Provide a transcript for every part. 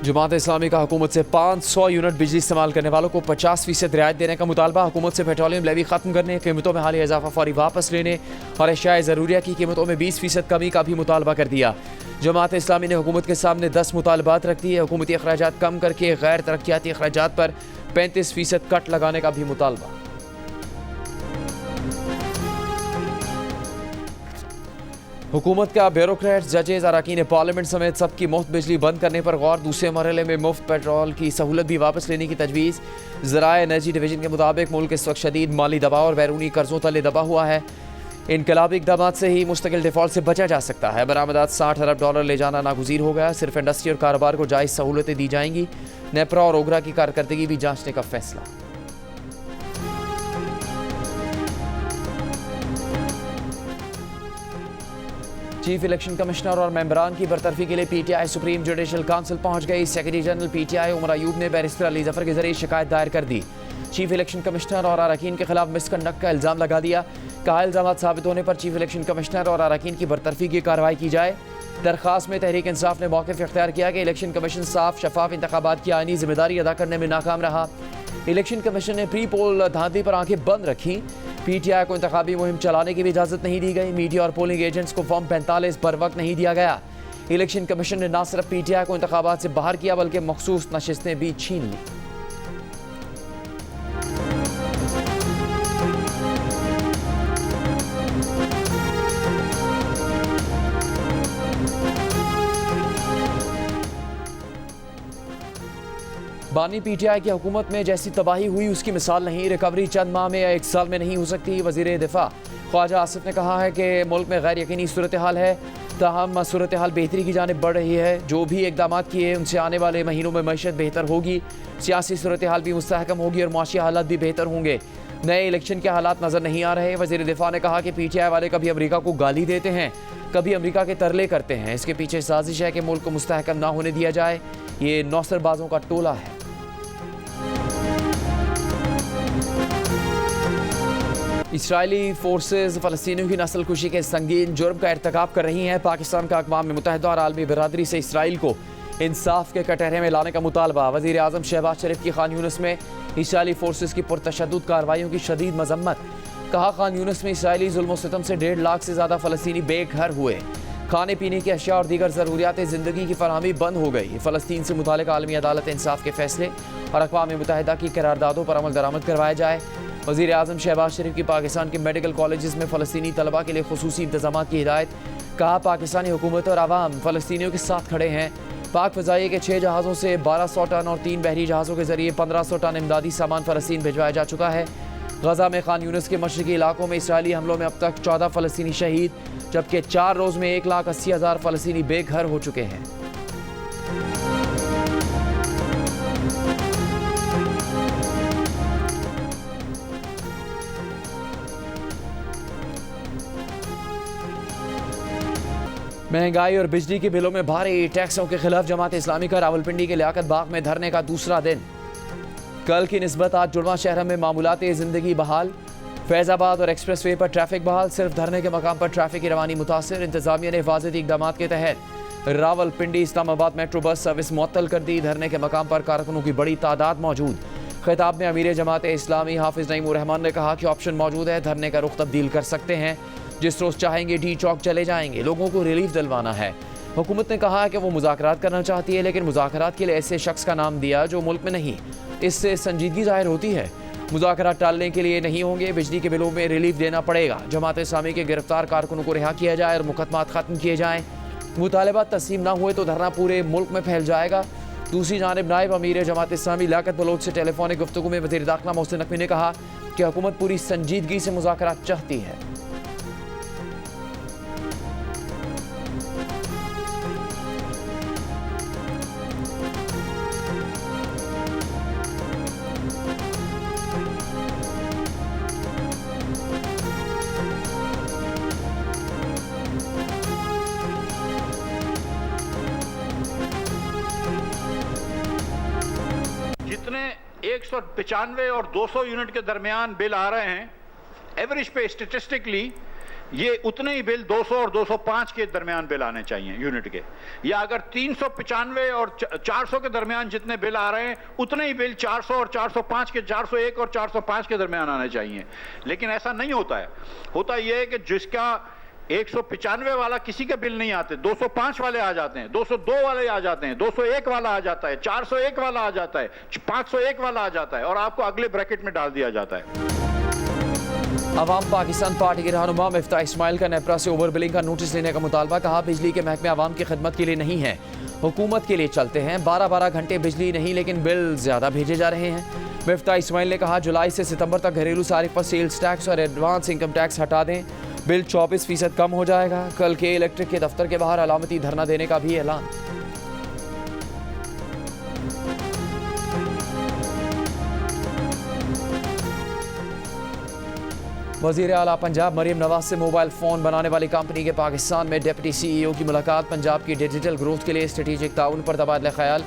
जमात इस्लामी का हुकूमत से 500 यूनिट बिजली इस्तेमाल करने वालों को 50% रियायत देने का मुतालबा। हुकूमत से पेट्रोलियम लेवी खत्म करने, कीमतों में हालिया इजाफा फौरी वापस लेने और अशियाए ज़रूरिया की कीमतों में 20% कमी का भी मुतालबा कर दिया। जमात इस्लामी ने हुकूमत के सामने 10 मुतालबात रख दिए। हुकूमती अखराजात कम करके गैर तरक्याती अखराजात पर 35% कट लगाने का भी मुतालबा। हुकूमत का ब्यूरोक्रेट्स, जजेज, अरकान पार्लियामेंट समेत सबकी मुफ्त बिजली बंद करने पर गौर। दूसरे मरहले में मुफ्त पेट्रोल की सहूलत भी वापस लेने की तजवीज़। ज़राए एनर्जी डिवीजन के मुताबिक मुल्क इस वक्त शदीद माली दबाव और बैरूनी कर्जों तले दबा हुआ है। इनकलाबी इक़दामात से ही मुस्तकिल डिफ़ॉल्ट से बचा जा सकता है। बरामदात $60 अरब ले जाना नागुज़ीर हो गया। सिर्फ इंडस्ट्री और कारोबार को जायज़ सहूलतें दी जाएंगी। नेपरा और ओगरा की कारकर्दगी भी जांचने का फैसला। चीफ इलेक्शन कमिश्नर और मेंबरान की बरतरफी के लिए पीटीआई सुप्रीम जुडिशल काउंसिल पहुंच गई। सेक्रेटरी जनरल पीटीआई उमर अयूब ने बैरिस्टर अली जफर के जरिए शिकायत दायर कर दी। चीफ इलेक्शन कमिश्नर और अरकान के खिलाफ मिसकंडक्ट का इल्ज़ाम लगा दिया। कहा इल्ज़ाम साबित होने पर चीफ इलेक्शन कमिश्नर और अरकान की बरतरफी की कार्रवाई की जाए। दरख्वास्त में तहरीक इंसाफ ने मौक़िफ़ इख्तियार किया कि इलेक्शन कमीशन साफ शफाफ इंतखाबात की आईनी जिम्मेदारी अदा करने में नाकाम रहा। इलेक्शन कमीशन ने प्री पोल धांधली पर आंखें बंद रखी। पीटीआई को इंतखाबी मुहिम चलाने की भी इजाज़त नहीं दी गई। मीडिया और पोलिंग एजेंट्स को फॉर्म 45 बर वक्त नहीं दिया गया। इलेक्शन कमीशन ने न सिर्फ पीटीआई को इंतखाबात से बाहर किया बल्कि मखसूस नशिस्तें भी छीन ली। बानी पीटीआई की हुकूमत में जैसी तबाही हुई उसकी मिसाल नहीं। रिकवरी चंद माह में या 1 साल में नहीं हो सकती। वज़ीर दिफा ख्वाजा आसिफ ने कहा है कि मुल्क में गैर यकीनी सूरत हाल है, ताहम सूरत हाल बेहतरी की जानिब बढ़ रही है। जो भी इकदाम किए उनसे आने वाले महीनों में मईशत बेहतर होगी, सियासी सूरत हाल भी मुस्तहकम होगी और मुआशी हालात भी बेहतर होंगे। नए इलेक्शन के हालात नज़र नहीं आ रहे। वज़ीर दिफा ने कहा कि पीटीआई वाले कभी अमरीका को गाली देते हैं, कभी अमरीका के तरले करते हैं। इसके पीछे साजिश है कि मुल्क को मुस्तहकम ना होने दिया जाए। ये नौसरबाजों का टोला है। इसराइली फोर्सेज फ़लस्तीनियों की नस्ल कुशी के संगीन जुर्म का इर्तिकाब कर रही हैं। पाकिस्तान का अक़वाम मुत्तहिदा और आलमी बिरादरी से इसराइल को इंसाफ के कटहरे में लाने का मुतालबा। वज़ीर आज़म शहबाज शरीफ की खान यूनिस में इसराइली फोर्सेज की पुरतशद्दुद कार्रवाइयों की शदीद मजम्मत। कहा खान यूनिस में इसराइली जुल्म सितम से 1.5 लाख से ज़्यादा फ़लस्तीनी बेघर हुए। खाने पीने की अशिया और दीगर ज़रूरियात ज़िंदगी की फरहमी बंद हो गई। फ़लस्तीन से मुतालिक आलमी अदालत इंसाफ के फैसले और अक़वाम मुत्तहिदा की करारदादों पर अमल दरामद करवाया जाए। वज़ीर आज़म शहबाज शरीफ की पाकिस्तान के मेडिकल कॉलेजेस में फ़लस्तीनी तलबा के लिए खुसूसी इंतज़ामात की हिदायत। कहा पाकिस्तानी हुकूमत और आवाम फ़लस्तीनियों के साथ खड़े हैं। पाक फ़ज़ाइये के 6 जहाज़ों से 1200 टन और 3 बहरी जहाज़ों के ज़रिए 1500 टन इमदादी सामान फ़लस्तीन भिजवाया जा चुका है। गज़ा में खान यूनिस के मशरक़ी इलाकों में इसराइली हमलों में अब तक 14 फ़लस्तीनी शहीद, जबकि 4 रोज़ में 1,80,000 फ़लस्तीनी बेघर हो चुके हैं। महंगाई और बिजली के बिलों में भारी टैक्सों के खिलाफ जमात इस्लामी का रावलपिंडी के लियाकत बाग में धरने का दूसरा दिन। कल की निस्बत आज जुड़वा शहर में मामूलात ज़िंदगी बहाल। फैज़ाबाद और एक्सप्रेस वे पर ट्रैफिक बहाल। सिर्फ धरने के मकाम पर ट्रैफिक की रवानी मुतासिर। इंतजामिया ने हिफाजती इक़दामात के तहत Rawalpindi Islamabad metro bus service मुअत्तल कर दी। धरने के मकाम पर कारकुनों की बड़ी तादाद मौजूद। खिताब में अमीर जमात इस्लामी हाफिज़ नईमुर रहमान ने कहा कि ऑप्शन मौजूद है, धरने का रुख तब्दील कर सकते हैं। जिस रोज़ चाहेंगे डी चौक चले जाएंगे। लोगों को रिलीफ दिलवाना है। हुकूमत ने कहा है कि वो मुज़ाकरात करना चाहती है, लेकिन मुज़ाकरात के लिए ऐसे शख्स का नाम दिया जो मुल्क में नहीं। इससे संजीदगी ज़ाहिर होती है। मुज़ाकरात टालने के लिए नहीं होंगे। बिजली के बिलों में रिलीफ देना पड़ेगा। जमात इस्लामी के गिरफ्तार कारकुनों को रिहा किया जाए और मुकदमात ख़त्म किए जाएँ। मुतालबात तस्लीम ना हुए तो धरना पूरे मुल्क में फैल जाएगा। दूसरी जानिब नायब अमीर जमात इस्लामी लियाकत बलोच से टेलीफोनिक गुफ्तगू में वज़ीर दाखिला मोहसिन नकवी ने कहा कि हुकूमत पूरी संजीदगी से मुज़ाकरात चाहती है। जितने 195 और 200 यूनिट के दरमियान बिल आ रहे हैं, एवरेज पे स्टेटिस्टिकली ये उतने ही बिल 200 और 205 के दरमियान बिल आने चाहिए यूनिट के, या अगर 395 और 400 के दरमियान जितने बिल आ रहे हैं उतने ही बिल 400 और 405 के, 401 और 405 के दरमियान आने चाहिए। लेकिन ऐसा नहीं होता है। होता यह है कि जिसका 195 वाला किसी के बिल नहीं आते, 205 वाले आ जाते हैं, 202 वाले आ जाते हैं, 201 वाला आ जाता है, 401 वाला आ जाता है, 501 वाला आ जाता है और आपको अगले ब्रैकेट में डाल दिया जाता है। अवाम पाकिस्तान पार्टी के रहनुमा मिफ्ताह इस्माइल का नेपरा से ओवर बिलिंग का नोटिस लेने का मुतालबा। कहा बिजली के महकमे अवाम की खिदमत के लिए नहीं है, हुकूमत के लिए चलते हैं। 12-12 घंटे बिजली नहीं लेकिन बिल ज्यादा भेजे जा रहे हैं। मिफ्ताह इस्माइल ने कहा जुलाई से सितंबर तक घरेलू सारिफ पर सेल्स टैक्स और एडवांस इनकम टैक्स हटा दें, बिल 24% कम हो जाएगा। कल के इलेक्ट्रिक के दफ्तर के बाहर अलामती धरना देने का भी ऐलान। वज़ीर आला पंजाब मरीम नवाज से मोबाइल फ़ोन बनाने वाली कंपनी के पाकिस्तान में डिप्टी CEO की मुलाकात। पंजाब की डिजिटल ग्रोथ के लिए स्ट्रेटेजिक ताउन पर तबादला ख्याल।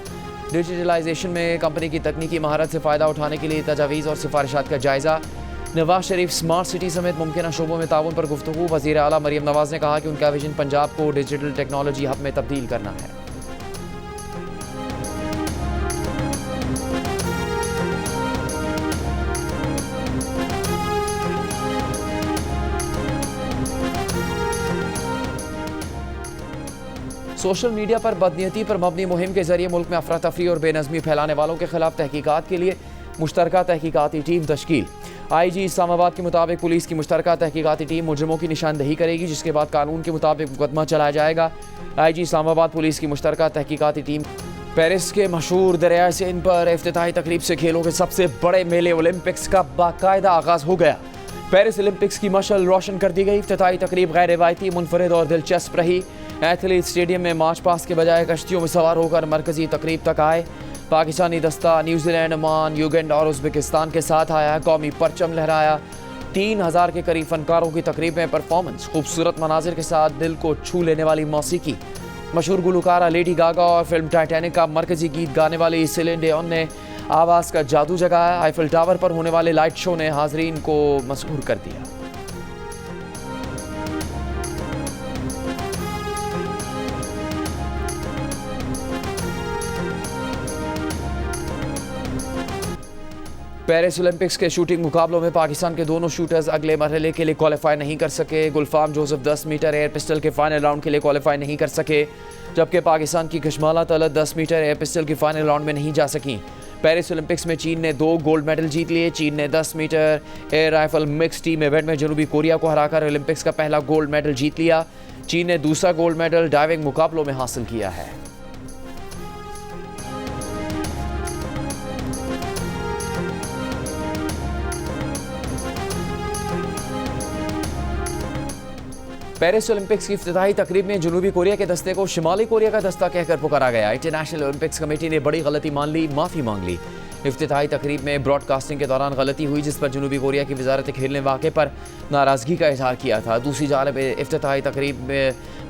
डिजिटलाइजेशन में कंपनी की तकनीकी महारत से फ़ायदा उठाने के लिए तजावीज़ और सिफारिशात का जायज़ा। नवाज शरीफ स्मार्ट सिटी समेत मुमकिन शोबों में ताउन पर गुफ्तगू। वज़ीर आला मरीम नवाज ने कहा कि उनका विजन पंजाब को डिजिटल टेक्नोलॉजी हब में तब्दील करना है। सोशल मीडिया पर बदनीयती पर मबनी मुहिम के जरिए मुल्क में अफरा तफरी और बेनज़मी फैलाने वालों के खिलाफ तहकीकात के लिए मुश्तरका तहकीकाती टीम तश्कील। IG इस्लामाबाद के मुताबिक पुलिस की मुश्तरका तहकीकाती टीम मुजरिमों की निशानदही करेगी, जिसके बाद कानून के मुताबिक मुकदमा चलाया जाएगा। IG इस्लामाबाद पुलिस की मुश्तरका तहकीकाती टीम पेरिस के मशहूर दरियाए सिंध पर इफ्तिताही तकरीब से खेलों के सबसे बड़े मेले ओलंपिक्स का बाकायदा आगाज हो गया। पेरिस ओलंपिक्स की मशाल रोशन कर दी गई। इफ्तिताही तकरीब गैर रिवायती, मुनफरिद और दिलचस्प रही। एथलीट स्टेडियम में मार्च पास्ट के बजाय कश्तियों में सवार होकर मरकजी तकरीब तक आए। पाकिस्तानी दस्ता न्यूजीलैंड, ओमान, युगांडा और उज़्बेकिस्तान के साथ आया। कौमी परचम लहराया। 3000 के करीब फनकारों की तकरीब में परफॉर्मेंस, खूबसूरत मनाजिर के साथ दिल को छू लेने वाली मौसीकी। मशहूर गुलकारा लेडी गागा और फिल्म टाइटैनिक का मरकजी गीत गाने वाली सेलिन डियोन ने आवाज़ का जादू जगाया। आईफिल टावर पर होने वाले लाइट शो ने हाजरीन को मसहूर कर दिया। पेरिस ओलंपिक्स के शूटिंग मुकाबलों में पाकिस्तान के दोनों शूटर्स अगले मरहले के लिए क्वालिफाई नहीं कर सके। गुलफाम जोसेफ 10 मीटर एयर पिस्टल के फाइनल राउंड के लिए क्वालिफाई नहीं कर सके, जबकि पाकिस्तान की Kashmala Talat 10 metre air pistol की फाइनल राउंड में नहीं जा सकी। पेरिस ओलंपिक्स में चीन ने 2 गोल्ड मेडल जीत लिए। चीन ने 10 metre air rifle mix team event में जनूबी कोरिया को हराकर ओलंपिक्स का पहला गोल्ड मेडल जीत लिया। चीन ने दूसरा गोल्ड मेडल डाइविंग मुकाबलों में हासिल किया है। पेरिस ओलंपिक्स की इफ्तिताही तकरीब में जनूबी कोरिया के दस्ते को शिमाली कोरिया का दस्ता कहकर पुकारा गया। इंटरनेशनल ओलंपिक्स कमेटी ने बड़ी गलती मान ली, माफ़ी मांग ली। इफ्तिताही तकरीब में ब्रॉडकास्टिंग के दौरान गलती हुई, जिस पर जनूबी कोरिया की वजारत खेल ने वाक़े पर नाराज़गी का इजहार किया था। दूसरी जानिब इफ्तिताही तकरीब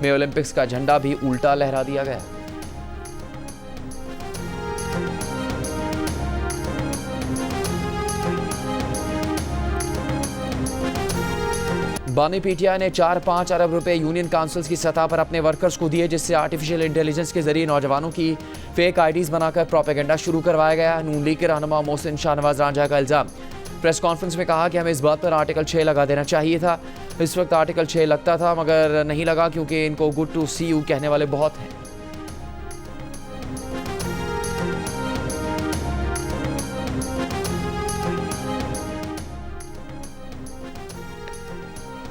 में ओलंपिक्स का झंडा भी उल्टा लहरा दिया गया। बानी PTI ने 4-5 अरब रुपए यूनियन काउंसिल्स की सतह पर अपने वर्कर्स को दिए, जिससे आर्टिफिशियल इंटेलिजेंस के जरिए नौजवानों की फेक IDs बनाकर प्रोपेगेंडा शुरू करवाया गया। नून लीग के रहनुमा मोहसिन शाहनवाज रांझा का इल्ज़ाम। प्रेस कॉन्फ्रेंस में कहा कि हमें इस बात पर आर्टिकल 6 लगा देना चाहिए था। इस वक्त आर्टिकल 6 लगता था मगर नहीं लगा, क्योंकि इनको गुड टू सी यू कहने वाले बहुत हैं।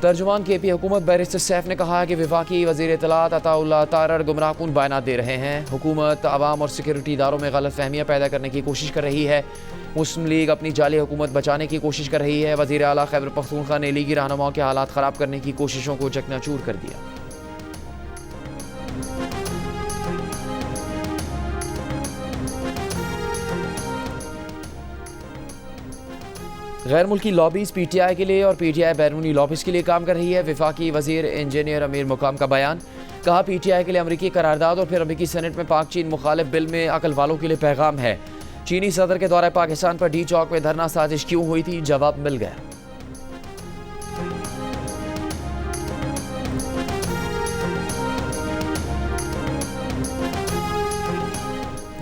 तर्जुमान KP हुकूमत बैरिस्टर सैफ ने कहा कि वफाकी वज़ीर इत्तलात अताउल्लाह तारड़ गुमराहकुन बयानात दे रहे हैं। हुकूमत आवाम और सिक्योरिटी इदारों में गलत फहमियाँ पैदा करने की कोशिश कर रही है। मुस्लिम लीग अपनी जाली हुकूमत बचाने की कोशिश कर रही है। वज़ीर आला खैबर पख्तूनख्वा ने लीगी रहनुमाओं के हालात ख़राब करने की कोशिशों को चकनाचूर कर दिया। गैर मुल्की लॉबीज़ PTI के लिए और PTI बैरूनी लॉबीज़ के लिए काम कर रही है। वफाकी वज़ीर इंजीनियर अमीर मुकाम का बयान। कहा PTI के लिए अमरीकी करारदाद और फिर अमरीकी सेनेट में पाक चीन मुखालिफ बिल में अकल वालों के लिए पैगाम है। चीनी सदर के दौरे पाकिस्तान पर डी चौक में धरना साजिश क्यों हुई थी, जवाब मिल गया।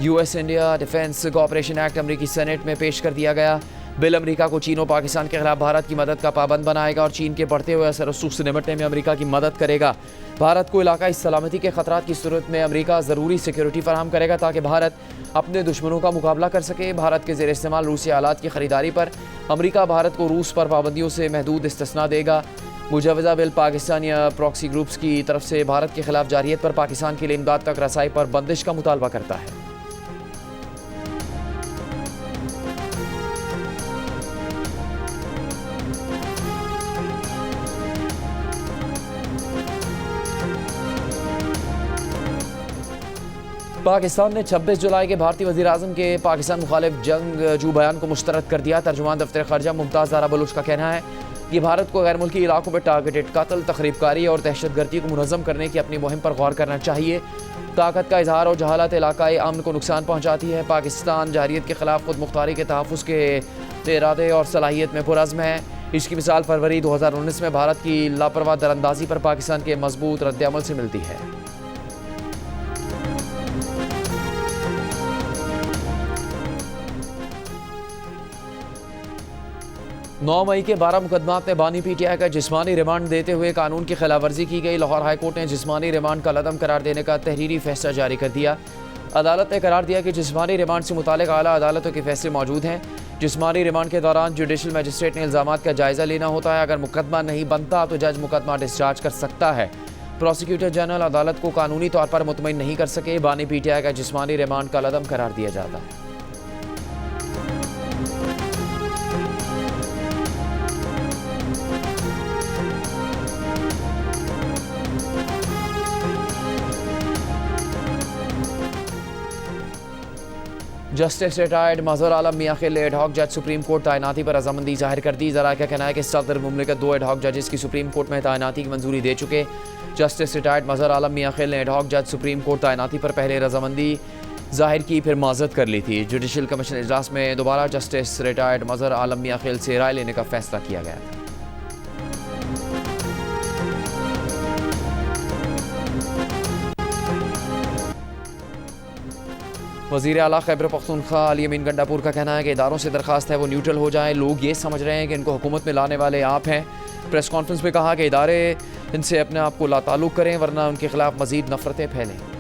US India defence cooperation act अमेरिकी सेनेट में पेश कर दिया गया। बिल अमेरिका को चीन और पाकिस्तान के खिलाफ भारत की मदद का पाबंद बनाएगा और चीन के बढ़ते हुए असर रसूख से निपटने में अमेरिका की मदद करेगा। भारत को इलाकाई सलामती के खतरात की सूरत में अमेरिका ज़रूरी सिक्योरिटी फराहम करेगा ताकि भारत अपने दुश्मनों का मुकाबला कर सके। भारत के ज़ेर इस्तेमाल रूसी आलात की खरीदारी पर अमेरिका भारत को रूस पर पाबंदियों से महदूद इस्तिस्ना देगा। मुजवजा बिल पाकिस्तान या प्रॉक्सी ग्रुप्स की तरफ से भारत के खिलाफ जारियत पर पाकिस्तान के लिए इमदाद तक रसाई पर बंदिश का मुतालबा करता है। पाकिस्तान ने 26 जुलाई के भारतीय वज़ीर आज़म के पाकिस्तान मुखालिफ जंगजू बयान को मुस्तरद कर दिया। तर्जुमान दफ्तर ख़ारजा मुमताज़ ज़ारा बलूच का कहना है कि भारत को गैर मुल्की इलाकों में टारगेटेड कत्ल, तखरीबकारी और दहशतगर्दी को मुनज़्ज़म करने की अपनी मुहिम पर गौर करना चाहिए। ताकत का इजहार और जहालत इलाकाई अमन को नुकसान पहुँचाती है। पाकिस्तान जारियत के खिलाफ खुद मुख्तारी के तहफ़्फ़ुज़ के इरादे और सलाहियत में पुरज़्म है। इसकी मिसाल फरवरी 2019 में भारत की लापरवाह दरअंदाजी पर पाकिस्तान के मजबूत रद्द-ए-अमल से मिलती है। 9 मई के 12 मुकदमात में बानी पीटीआई का जिस्मानी रिमांड देते हुए कानून की खिलाफवर्जी की गई। लाहौर हाईकोर्ट ने जिस्मानी रिमांड का लदम करार देने का तहरीरी फैसला जारी कर दिया। अदालत ने करार दिया कि जिस्मानी रिमांड से मुतालिक आला अदालतों के फैसले मौजूद हैं। जिस्मानी रिमांड के दौरान जुडिशल मजिस्ट्रेट ने इल्ज़ामात का जायज़ा लेना होता है। अगर मुकदमा नहीं बनता तो जज मुकदमा डिस्चार्ज कर सकता है। प्रोसिक्यूटर जनरल अदालत को कानूनी तौर पर मुतमईन नहीं कर सके। बानी पीटीआई का जिस्मानी रिमांड का लदम करार दिया जाता है। जस्टिस रिटायर्ड मजहर आलम मियां खिल एड हॉक जज सुप्रीम कोर्ट तैनाती पर रजामंदी जाहिर कर दी। जरा का कहना है कि सदर मुमलिकत 2 एड हॉक जजेस की सुप्रीम कोर्ट में तैनाती की मंजूरी दे चुके। जस्टिस रिटायर्ड मजहर आलम मियां खिल ने एड हॉक जज सुप्रीम कोर्ट तैनाती पर पहले रजामंदी जाहिर की, फिर माजरत कर ली थी। जुडिशल कमीशन इजलास में दोबारा जस्टिस रिटायर्ड मजहर आलम मियां खिल से राय लेने का फैसला किया गया था। वज़ीर आला खैबर पख्तूनख्वा अली अमीन गंडापुर का कहना है कि इदारों से दरख्वास्त है वो न्यूट्रल हो जाएं। लोग ये समझ रहे हैं कि इनको हुकूमत में लाने वाले आप हैं। प्रेस कॉन्फ्रेंस में कहा कि इदारे इनसे अपने आप को लाताल्लुक़ करें वरना उनके खिलाफ मज़ीद नफरतें फैलें।